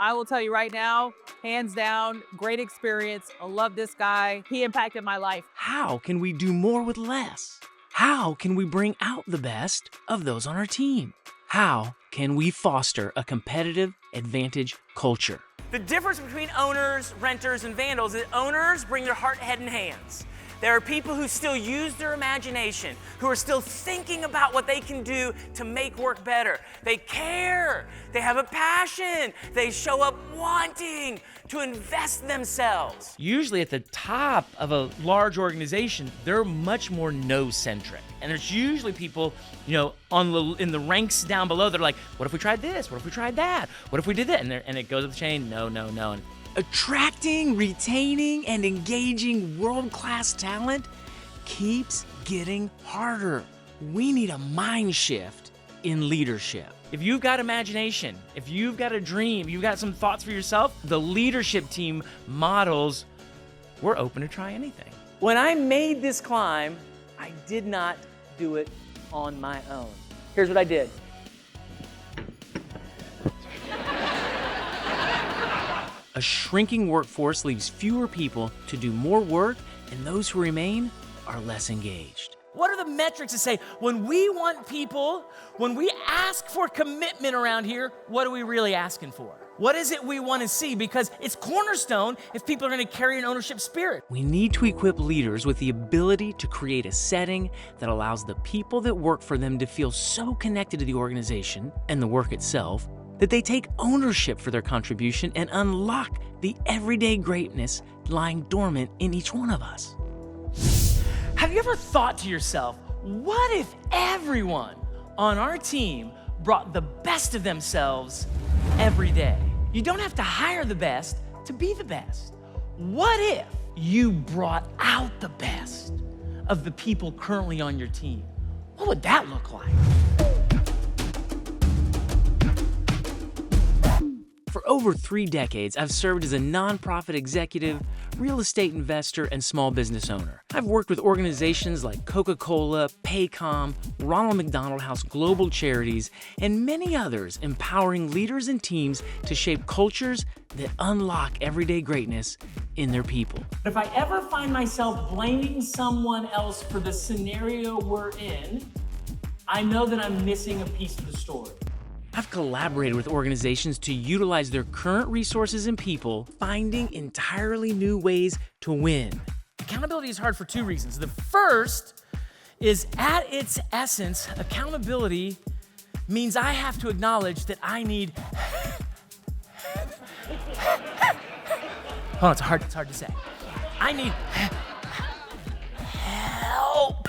I will tell you right now, hands down, great experience. I love this guy. He impacted my life. How can we do more with less? How can we bring out the best of those on our team? How can we foster a competitive advantage culture? The difference between owners, renters, and vandals is owners bring their heart, head, and hands. There are people who still use their imagination, who are still thinking about what they can do to make work better. They care, they have a passion, they show up wanting to invest in themselves. Usually at the top of a large organization, they're much more no-centric. And there's usually people, in the ranks down below, they're like, what if we tried this? What if we tried that? What if we did that? And it goes up the chain, no. And attracting, retaining, and engaging world-class talent keeps getting harder. We need a mind shift in leadership. if you've got imagination, if you've got a dream, you've got some thoughts for yourself, the leadership team models, we're open to try anything. When I made this climb, I did not do it on my own. Here's what I did. A shrinking workforce leaves fewer people to do more work, and those who remain are less engaged. What are the metrics that say when we want people, when we ask for commitment around here, what are we really asking for? What is it we want to see? Because it's cornerstone if people are going to carry an ownership spirit. We need to equip leaders with the ability to create a setting that allows the people that work for them to feel so connected to the organization and the work itself that they take ownership for their contribution and unlock the everyday greatness lying dormant in each one of us. Have you ever thought to yourself, what if everyone on our team brought the best of themselves every day? You don't have to hire the best to be the best. What if you brought out the best of the people currently on your team? What would that look like? For over 3 decades, I've served as a nonprofit executive, real estate investor, and small business owner. I've worked with organizations like Coca-Cola, Paycom, Ronald McDonald House Global Charities, and many others, empowering leaders and teams to shape cultures that unlock everyday greatness in their people. If I ever find myself blaming someone else for the scenario we're in, I know that I'm missing a piece of the story. I've collaborated with organizations to utilize their current resources and people, finding entirely new ways to win. Accountability is hard for 2 reasons. The first is, at its essence, accountability means I have to acknowledge that I need hold on, it's hard to say. I need help.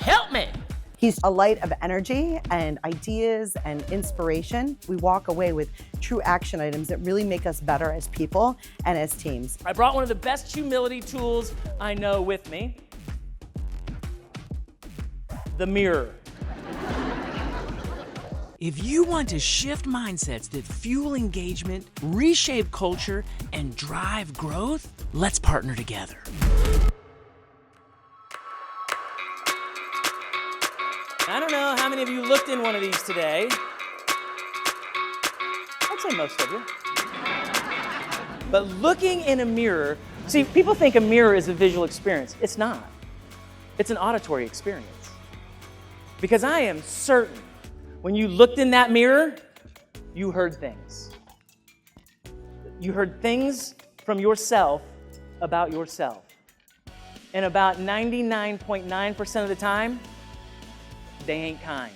Help me. He's a light of energy and ideas and inspiration. We walk away with true action items that really make us better as people and as teams. I brought one of the best humility tools I know with me. The mirror. If you want to shift mindsets that fuel engagement, reshape culture, and drive growth, let's partner together. I don't know how many of you looked in one of these today. I'd say most of you. But looking in a mirror, see, people think a mirror is a visual experience. It's not. It's an auditory experience. Because I am certain when you looked in that mirror, you heard things. You heard things from yourself about yourself. And about 99.9% of the time, they ain't kind.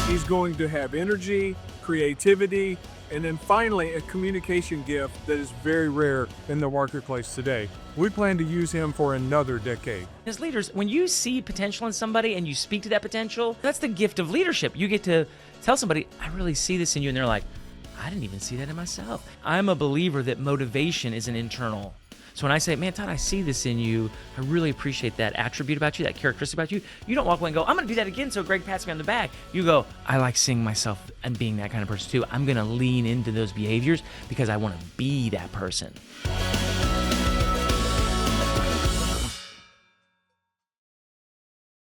He's going to have energy, creativity, and then finally a communication gift that is very rare in the marketplace today. We plan to use him for another decade. As leaders, when you see potential in somebody and you speak to that potential, that's the gift of leadership. You get to tell somebody, I really see this in you, and they're like, I didn't even see that in myself. I'm a believer that motivation is an internal. So when I say, man, Todd, I see this in you, I really appreciate that attribute about you, that characteristic about you, you don't walk away and go, I'm going to do that again so Greg pats me on the back. You go, I like seeing myself and being that kind of person too. I'm going to lean into those behaviors because I want to be that person.